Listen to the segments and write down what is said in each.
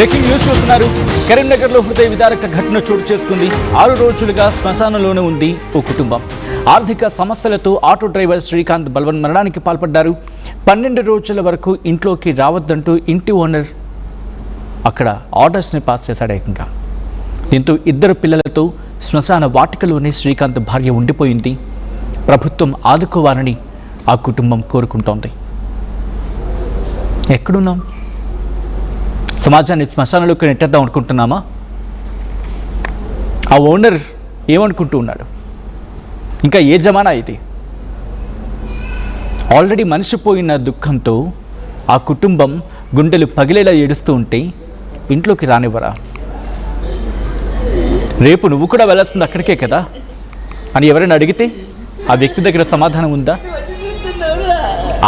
Breaking news చూస్తున్నారు. కరీంనగర్లో హృదయ విదారక ఘటన చోటు చేసుకుంది. 6 రోజులుగా శ్మశానంలోనే ఉంది ఓ కుటుంబం. ఆర్థిక సమస్యలతో ఆటో డ్రైవర్ శ్రీకాంత్ బలవన్ మరణానికి పాల్పడ్డారు. 12 రోజుల వరకు ఇంట్లోకి రావద్దంటూ ఇంటి ఓనర్ అక్కడ ఆర్డర్స్ని పాస్ చేశాడు ఏకంగా. దీంతో 2 పిల్లలతో శ్మశాన వాటికలోనే శ్రీకాంత్ భార్య ఉండిపోయింది. ప్రభుత్వం ఆదుకోవాలని ఆ కుటుంబం కోరుకుంటోంది. ఎక్కడున్నాం? సమాజాన్ని శ్మశానంలోకి నెట్టేద్దాం అనుకుంటున్నామా? ఆ ఓనర్ ఏమనుకుంటూ ఉన్నాడు? ఇంకా ఏ జమానా ఇది? ఆల్రెడీ మనిషిపోయిన దుఃఖంతో ఆ కుటుంబం గుండెలు పగిలేలా ఏడుస్తూ ఉంటే ఇంట్లోకి రానివ్వరా? రేపు నువ్వు కూడా వెళ్ళాల్సింది అక్కడికే కదా అని ఎవరైనా అడిగితే ఆ వ్యక్తి దగ్గర సమాధానం ఉందా?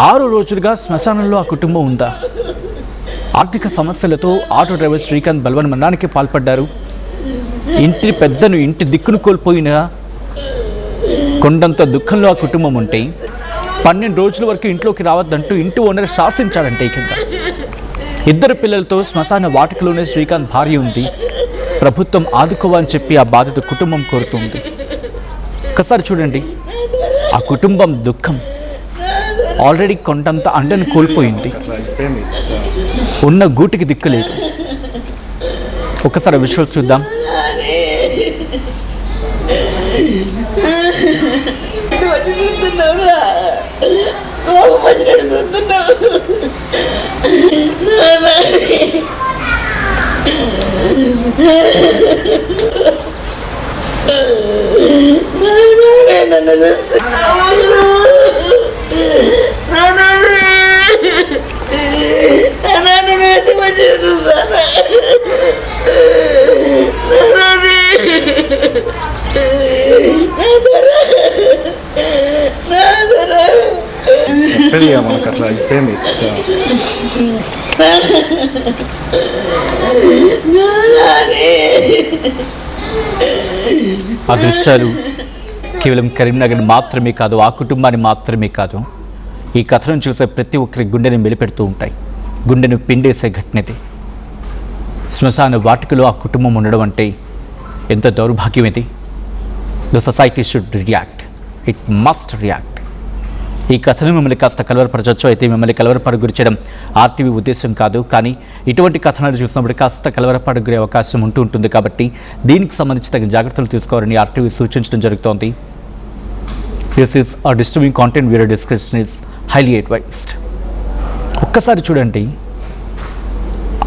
6 రోజులుగా శ్మశానంలో ఆ కుటుంబం ఉందా? ఆర్థిక సమస్యలతో ఆటో డ్రైవర్ శ్రీకాంత్ బలవన్ మరణానికి పాల్పడ్డారు. ఇంటి దిక్కును కోల్పోయిన కొండంత దుఃఖంలో ఆ కుటుంబం ఉంటే 12 రోజుల వరకు ఇంట్లోకి రావద్దంటూ ఇంటి ఓనర్ శాసించాడంటే ఏకంగా. 2 పిల్లలతో శ్మశాన వాటికలోనే శ్రీకాంత్ భార్య ఉంది. ప్రభుత్వం ఆదుకోవాలని చెప్పి ఆ బాధిత కుటుంబం కోరుతుంది. ఒకసారి చూడండి, ఆ కుటుంబం దుఃఖం. ఆల్రెడీ కొండంత అండను కోల్పోయింది. ఉన్న గూటికి దిక్కులేదు. ఒకసారి విజువల్స్ చూద్దాం. మనకు అట్లా అయిపోయింది. ఆ దృశ్యాలు కేవలం కరీంనగర్ మాత్రమే కాదు, ఆ కుటుంబాన్ని మాత్రమే కాదు, ఈ కథలను చూసే ప్రతి ఒక్కరి గుండెని మెలిపెడుతూ ఉంటాయి. గుండెను పిండేసే ఘటనది. శ్మశాన వాటికలో ఆ కుటుంబం ఉండడం అంటే ఎంత దౌర్భాగ్యం ఇది. The society should react. It must react. ఈ కథను మిమ్మల్ని కాస్త కలవరపరచవచ్చు. అయితే మిమ్మల్ని కలవరపడకు గురి చేయడం ఆర్టీవీ ఉద్దేశం కాదు. కానీ ఇటువంటి కథనాలు చూసినప్పుడు కాస్త కలవరపడకు గురే అవకాశం ఉంటుంది. కాబట్టి దీనికి సంబంధించి తగిన జాగ్రత్తలు తీసుకోవాలని ఆర్టీవీ సూచించడం జరుగుతోంది. దిస్ ఈస్ ఆ disturbing content video description is highly advised. ఒక్కసారి చూడండి,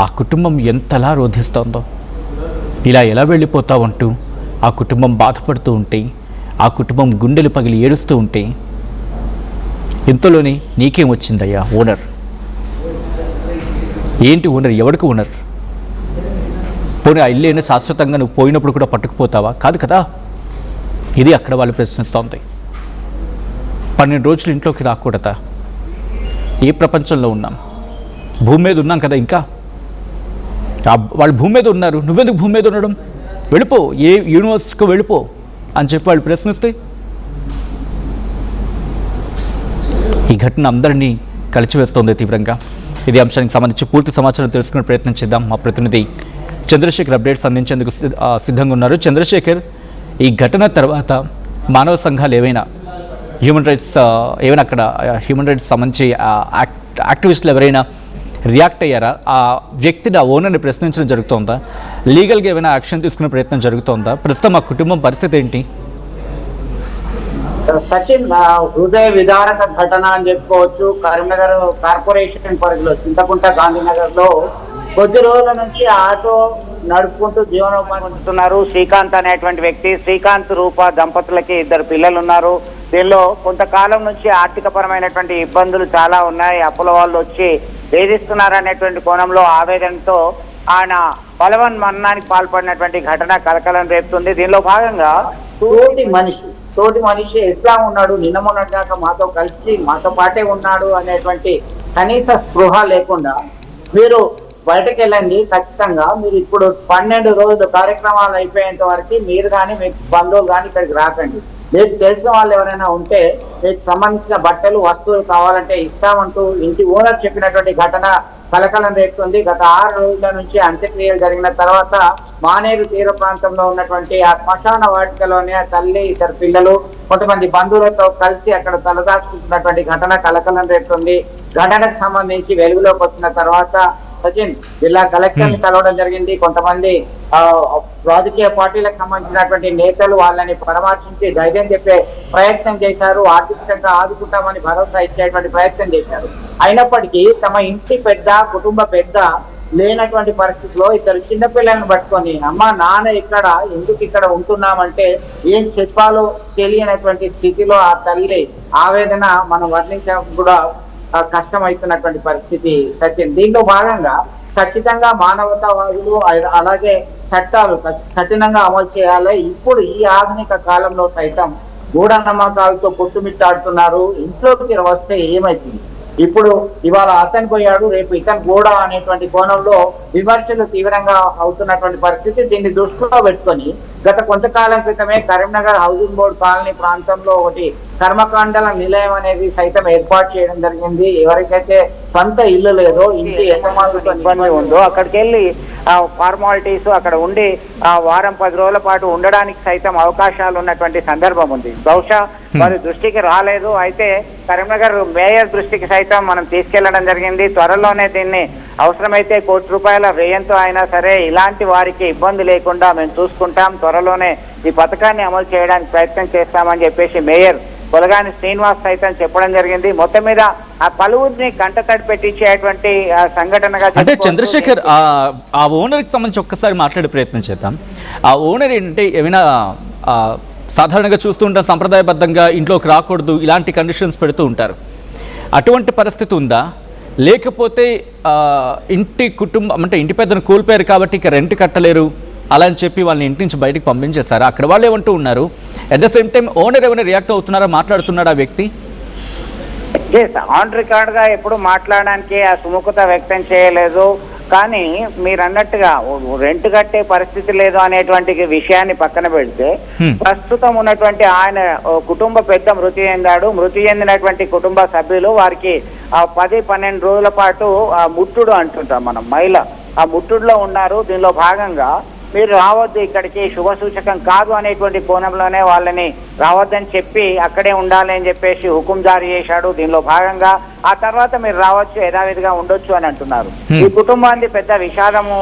ఆ కుటుంబం ఎంతలా రోధిస్తోందో. ఇలా ఎలా వెళ్ళిపోతావంటూ ఆ కుటుంబం బాధపడుతూ ఉంటే, ఆ కుటుంబం గుండెలు పగిలి ఏడుస్తూ ఉంటే, ఇంతలోనే నీకేం వచ్చిందయ్యా ఓనర్? ఏంటి ఓనర్? ఎవరికి ఓనర్? పోనీ ఆ ఇల్లు అయినా శాశ్వతంగా నువ్వు పోయినప్పుడు కూడా పట్టుకుపోతావా? కాదు కదా. ఇది అక్కడ వాళ్ళు ప్రశ్నిస్తోంది. 12 రోజులు ఇంట్లోకి రాకూడదా? ఏ ప్రపంచంలో ఉన్నాం? భూమి మీద ఉన్నాం కదా. ఇంకా వాళ్ళు భూమి మీద ఉన్నారు, నువ్వెందుకు భూమి మీద ఉండడం? వెళ్ళిపో, ఏ యూనివర్సిటీకి వెళ్ళిపో అని చెప్పి వాళ్ళు ప్రశ్నిస్తే, ఈ ఘటన అందరినీ కలిచివేస్తోంది తీవ్రంగా. ఇది అంశానికి సంబంధించి పూర్తి సమాచారం తెలుసుకునే ప్రయత్నం చేద్దాం. మా ప్రతినిధి చంద్రశేఖర్ అప్డేట్స్ అందించేందుకు సిద్ధంగా ఉన్నారు. చంద్రశేఖర్, ఈ ఘటన తర్వాత మానవ సంఘాలు ఏవైనా హ్యూమన్ రైట్స్ అక్కడ హ్యూమన్ రైట్స్ సంబంధించి యాక్టివిస్టులు ఎవరైనా రియాక్ట్ అయ్యారా? ఆ వ్యక్తిని, ఆ ఓనర్ని ప్రశ్నించడం జరుగుతోందా? లీగల్గా ఏమైనా యాక్షన్ తీసుకునే ప్రయత్నం జరుగుతోందా? ప్రస్తుతం ఆ కుటుంబం పరిస్థితి ఏంటి? సచిన్, హృదయ విదారక ఘటన అని చెప్పుకోవచ్చు. కరీంనగర్ కార్పొరేషన్ పరిధిలో చింతకుంట గాంధీనగర్ లో కొద్ది రోజుల నుంచి ఆటో నడుపుకుంటూ జీవనోపాధి పొందుతున్నారు శ్రీకాంత్ అనేటువంటి వ్యక్తి. శ్రీకాంత్ రూప దంపతులకి 2 పిల్లలు ఉన్నారు. దీనిలో కొంతకాలం నుంచి ఆర్థిక పరమైనటువంటి ఇబ్బందులు చాలా ఉన్నాయి. అప్పుల వాళ్ళు వచ్చి వేధిస్తున్నారనేటువంటి కోణంలో ఆవేదనతో ఆయన బలవన్ మరణానికి పాల్పడినటువంటి ఘటన కలకలం రేపుతుంది. దీనిలో భాగంగా తోటి మనిషి ఎట్లా ఉన్నాడు, నిన్న మొన్నటి దాకా మాతో కలిసి మాతో పాటే ఉన్నాడు అనేటువంటి కనీస స్పృహ లేకుండా మీరు బయటకు వెళ్ళండి, ఖచ్చితంగా మీరు ఇప్పుడు 12 రోజులు కార్యక్రమాలు అయిపోయేంత వరకు మీరు కానీ మీకు బంధువులు కానీ ఇక్కడికి రాకండి. మీకు తెలిసిన వాళ్ళు ఎవరైనా ఉంటే మీకు సంబంధించిన బట్టలు వస్తువులు కావాలంటే ఇస్తామంటూ ఇంటి ఓనర్ చెప్పినటువంటి ఘటన కలకలం రేపుతుంది. గత 6 రోజుల నుంచి అంత్యక్రియలు జరిగిన తర్వాత మానేరు తీర ప్రాంతంలో ఉన్నటువంటి ఆ శ్మశాన వాటికలోనే ఆ తల్లి, ఇద్దరు పిల్లలు, కొంతమంది బంధువులతో కలిసి అక్కడ తలదాచుకుంటున్నటువంటి ఘటన కలకలం రేపుతుంది. ఘటనకు సంబంధించి వెలుగులోకి వచ్చిన తర్వాత సచిన్ జిల్లా కలెక్టర్ ని కలవడం జరిగింది. కొంతమంది రాజకీయ పార్టీలకు సంబంధించినటువంటి నేతలు వాళ్ళని పరామర్శించి ధైర్యం చెప్పే ప్రయత్నం చేశారు. ఆర్థికంగా ఆదుకుంటామని భరోసా ఇచ్చేటువంటి ప్రయత్నం చేశారు. అయినప్పటికీ తమ ఇంటి పెద్ద, కుటుంబ పెద్ద లేనటువంటి పరిస్థితిలో ఇద్దరు చిన్నపిల్లలను పట్టుకొని అమ్మ నాన్న ఇక్కడ ఎందుకు ఇక్కడ ఉంటున్నామంటే ఏం చెప్పాలో తెలియనటువంటి స్థితిలో ఆ తల్లి ఆవేదన మనం వర్ణించడం కూడా కష్టమవుతున్నటువంటి పరిస్థితి సచిన్. దీంట్లో భాగంగా ఖచ్చితంగా మానవతావాదులు అలాగే చట్టాలు కఠినంగా అమలు చేయాలి. ఇప్పుడు ఈ ఆధునిక కాలంలో సైతం మూఢనమ్మకాలతో కొట్టుమిట్టాడుతున్నారు. ఇంట్లోకి వస్తే ఏమైతుంది? ఇప్పుడు ఇవాళ అతను పోయాడు, రేపు ఇతను కూడా అనేటువంటి కోణంలో విమర్శలు తీవ్రంగా అవుతున్నటువంటి పరిస్థితి. దీన్ని దృష్టిలో పెట్టుకొని గత కొంతకాలం క్రితమే కరీంనగర్ హౌసింగ్ బోర్డు కాలనీ ప్రాంతంలో ఒకటి కర్మకాండల నిలయం అనేది సైతం ఏర్పాటు చేయడం జరిగింది. ఎవరికైతే సొంత ఇల్లు లేదో, ఇంటి యజమానులతో ఇబ్బంది ఉందో అక్కడికి వెళ్ళి ఫార్మాలిటీస్ అక్కడ ఉండి వారం 10 రోజుల పాటు ఉండడానికి సైతం అవకాశాలు ఉన్నటువంటి సందర్భం ఉంది. బహుశా వారి దృష్టికి రాలేదు. అయితే కరీంనగర్ మేయర్ దృష్టికి సైతం మనం తీసుకెళ్లడం జరిగింది. త్వరలోనే దీన్ని అవసరమైతే ₹1 కోట్ల వ్యయంతో అయినా సరే ఇలాంటి వారికి ఇబ్బంది లేకుండా మేము చూసుకుంటాం, త్వరలోనే ఈ పథకాన్ని అమలు చేయడానికి ప్రయత్నం చేస్తామని చెప్పేసి మేయర్ కొలగాని శ్రీనివాస్ సైతం చెప్పడం జరిగింది. మొత్తం మీద ఆ పలువురిని కంటతడి పెట్టించేటువంటి సంఘటనగా. అంటే చంద్రశేఖర్, ఆ ఓనర్కి సంబంధించి ఒక్కసారి మాట్లాడే ప్రయత్నం చేద్దాం. ఆ ఓనర్ ఏంటంటే ఏమైనా సాధారణంగా చూస్తూ ఉంటాం, సంప్రదాయబద్ధంగా ఇంట్లోకి రాకూడదు ఇలాంటి కండిషన్స్ పెడుతూ ఉంటారు. అటువంటి పరిస్థితి ఉందా? లేకపోతే ఇంటి కుటుంబం అంటే ఇంటి పెద్దను కోల్పోయారు కాబట్టి ఇక రెంట్ కట్టలేరు అలా అని చెప్పి వాళ్ళని ఇంటి నుంచి బయటకు పంపించేశారు? అక్కడ వాళ్ళు ఏమంటూ ఉన్నారు? At the same time owner ఏమైనా రియాక్ట్ అవుతున్నారా, మాట్లాడుతున్నాడా ఆ వ్యక్తి? ఆన్ రికార్డ్ గా ఎప్పుడు మాట్లాడడానికి ఆ సుముఖత వ్యక్తం చేయలేదు. కానీ మీరు అన్నట్టుగా రెంట్ కట్టే పరిస్థితి లేదు అనేటువంటి విషయాన్ని పక్కన పెడితే ప్రస్తుతం ఉన్నటువంటి ఆయన కుటుంబ పెద్ద మృతి చెందాడు. మృతి చెందినటువంటి కుటుంబ సభ్యులు వారికి 10-12 రోజుల పాటు ముట్టుడు అంటుంటాం మనం, మహిళ ఆ ముట్టుడులో ఉన్నారు. దీనిలో భాగంగా మీరు రావద్దు, ఇక్కడికి శుభ సూచకం కాదు అనేటువంటి కోణంలోనే వాళ్ళని రావద్దని చెప్పి అక్కడే ఉండాలి అని చెప్పేసి హుకుం జారీ చేశాడు. దీనిలో భాగంగా ఆ తర్వాత మీరు రావచ్చు, యథావిధిగా ఉండొచ్చు అని అంటున్నారు. ఈ కుటుంబాన్ని పెద్ద విషాదము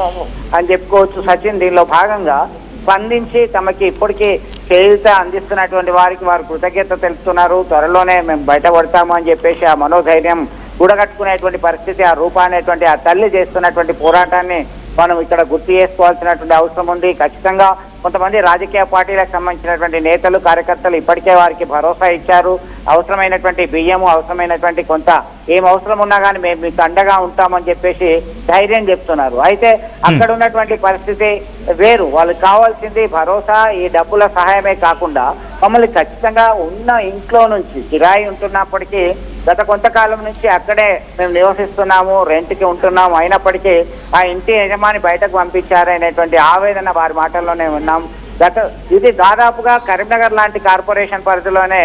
అని చెప్పుకోవచ్చు సచిన్. దీనిలో భాగంగా స్పందించి తమకి ఇప్పటికీ చేయూత అందిస్తున్నటువంటి వారికి వారు కృతజ్ఞత తెలుపుతున్నారు. త్వరలోనే మేము బయటపడతాము అని చెప్పేసి ఆ మనోధైర్యం కూడగట్టుకునేటువంటి పరిస్థితి ఆ రూప అనేటువంటి ఆ తల్లి చేస్తున్నటువంటి పోరాటాన్ని మనం ఇక్కడ గుర్తు చేసుకోవాల్సినటువంటి అవసరం ఉంది. ఖచ్చితంగా కొంతమంది రాజకీయ పార్టీలకు సంబంధించినటువంటి నేతలు, కార్యకర్తలు ఇప్పటికే వారికి భరోసా ఇచ్చారు. అవసరమైనటువంటి బియ్యము, అవసరమైనటువంటి కొంత ఏం అవసరం ఉన్నా కానీ మేము మీకు అండగా ఉంటామని చెప్పేసి ధైర్యం చెప్తున్నారు. అయితే అక్కడ ఉన్నటువంటి పరిస్థితి వేరు. వాళ్ళకి కావాల్సింది భరోసా, ఈ డబ్బుల సహాయమే కాకుండా మమ్మల్ని ఖచ్చితంగా ఉన్న ఇంట్లో నుంచి కిరాయి ఉంటున్నప్పటికీ గత కొంతకాలం నుంచి అక్కడే మేము నివసిస్తున్నాము, రెంట్కి ఉంటున్నాము, అయినప్పటికీ ఆ ఇంటి యజమాని బయటకు పంపించారనేటువంటి ఆవేదన వారి మాటల్లోనే ఉన్నాం. ఇది దాదాపుగా కరీంనగర్ లాంటి కార్పొరేషన్ పరిధిలోనే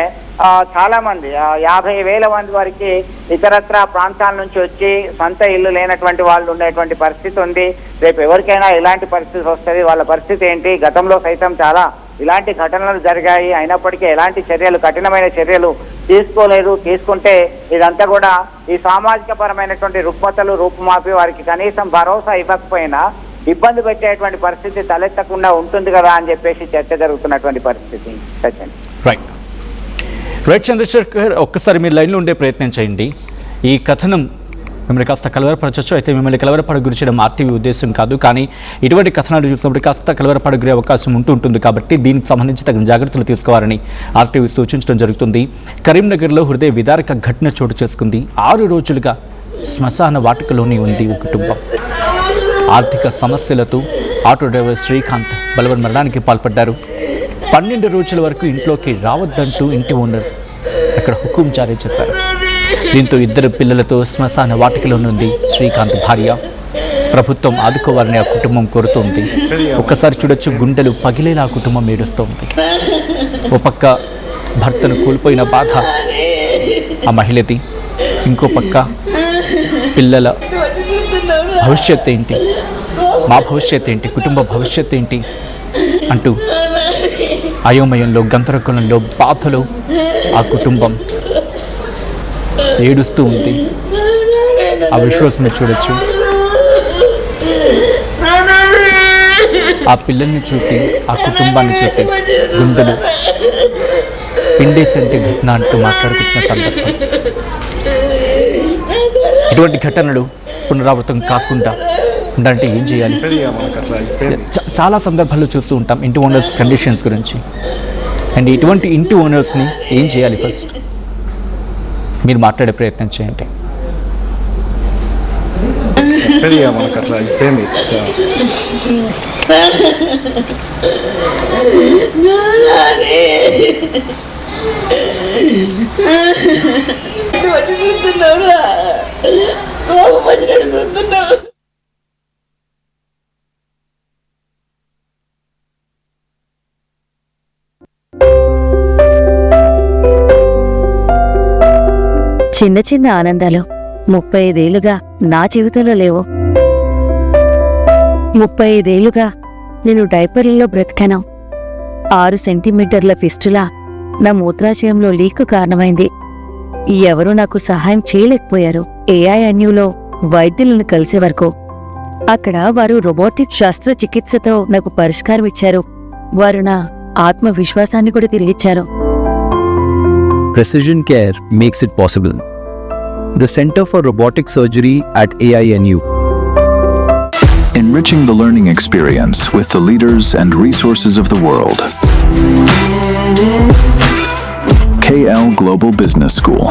చాలా మంది 50,000 మంది వరకు ఇతరత్ర ప్రాంతాల నుంచి వచ్చి సొంత ఇల్లు లేనటువంటి వాళ్ళు ఉండేటువంటి పరిస్థితి ఉంది. రేపు ఎవరికైనా ఇలాంటి పరిస్థితి వస్తుంది, వాళ్ళ పరిస్థితి ఏంటి? గతంలో సైతం చాలా ఇలాంటి ఘటనలు జరిగాయి, అయినప్పటికీ ఎలాంటి చర్యలు, కఠినమైన చర్యలు తీసుకోలేదు. తీసుకుంటే ఇదంతా కూడా ఈ సామాజిక పరమైనటువంటి రుగ్మతలు రూపుమాపి వారికి కనీసం భరోసా ఇవ్వకపోయినా ఇబ్బంది పెట్టేటువంటి పరిస్థితి తలెత్తకుండా ఉంటుంది కదా అని చెప్పేసి చర్చ జరుగుతున్నటువంటి పరిస్థితి. రైట్ చంద్రశేఖర్, ఒక్కసారి మీరు లైన్లో ఉండే ప్రయత్నం చేయండి. ఈ కథనం మిమ్మల్ని కాస్త కలవరపరచచ్చు, అయితే మిమ్మల్ని కలవరపడ గురి చేయడం ఆర్టీవీ ఉద్దేశం కాదు. కానీ ఇటువంటి కథనాలు చూసినప్పుడు కాస్త కలవరపడ గురే అవకాశం ఉంటుంది కాబట్టి దీనికి సంబంధించి తగిన జాగ్రత్తలు తీసుకోవాలని ఆర్టీవీ సూచించడం జరుగుతుంది. కరీంనగర్లో హృదయ విదారక ఘటన చోటు చేసుకుంది. 6 రోజులుగా శ్మశాన వాటికలోనే ఉంది ఓ కుటుంబం. ఆర్థిక సమస్యలతో ఆటో డ్రైవర్ శ్రీకాంత్ బలవన్మరణానికి పాల్పడ్డారు. 12 రోజుల వరకు ఇంట్లోకి రావద్దంటూ ఇంటి ఓనర్ అక్కడ హుకుం జారీ చేశారు. దీంతో 2 పిల్లలతో శ్మశాన వాటికలోనుంది శ్రీకాంత్ భార్య. ప్రభుత్వం ఆదుకోవాలని ఆ కుటుంబం కోరుతోంది. ఒక్కసారి చూడొచ్చు, గుండెలు పగిలేలా ఆ కుటుంబం ఏడుస్తోంది. ఓ పక్క భర్తను కోల్పోయిన బాధ ఆ మహిళది, ఇంకో పక్క పిల్లల భవిష్యత్ ఏంటి, మా భవిష్యత్ ఏంటి, కుటుంబ భవిష్యత్ ఏంటి అంటూ అయోమయంలో, గందరగోళంలో, బాధలో ఆ కుటుంబం ఏడుస్తూ ఉంది. ఆ విశ్వాసం చూడొచ్చు. ఆ పిల్లల్ని చూసి, ఆ కుటుంబాన్ని చూసి గుండెలు పిండేసంటే ఘటన అంటూ మాట్లాడుతున్న సందర్భం. ఇటువంటి ఘటనలు పునరావృతం కాకుండా ఉండాలంటే ఏం చేయాలి? చాలా సందర్భాల్లో చూస్తూ ఉంటాం ఇంటి ఓనర్స్ కండిషన్స్ గురించి. అండ్ ఇటువంటి ఇంటి ఓనర్స్ని ఏం చేయాలి? ఫస్ట్ మీరు మాట్లాడే ప్రయత్నం చేయండి. చిన్న చిన్న ఆనందాలు 35 ఏళ్లుగా నా జీవితంలో లేవు. 35 ఏళ్లుగా నేను డైపర్లలో బ్రతికాను. 6 సెంటీమీటర్ల ఫిస్టులా నా మూత్రాశయంలో లీకు కారణమైంది. ఎవరూ నాకు సహాయం చేయలేకపోయారు. ఏఐఎన్యూలో వైద్యులను కలిసే వరకు. అక్కడ వారు రోబోటిక్ శస్త్రచికిత్సతో నాకు పరిష్కారం ఇచ్చారు. వారు నా ఆత్మవిశ్వాసాన్ని కూడా తిరిగిచ్చారు. Precision Care makes it possible. The Center for Robotic Surgery at AINU. Enriching the learning experience with the leaders and resources of the world. KL Global Business School.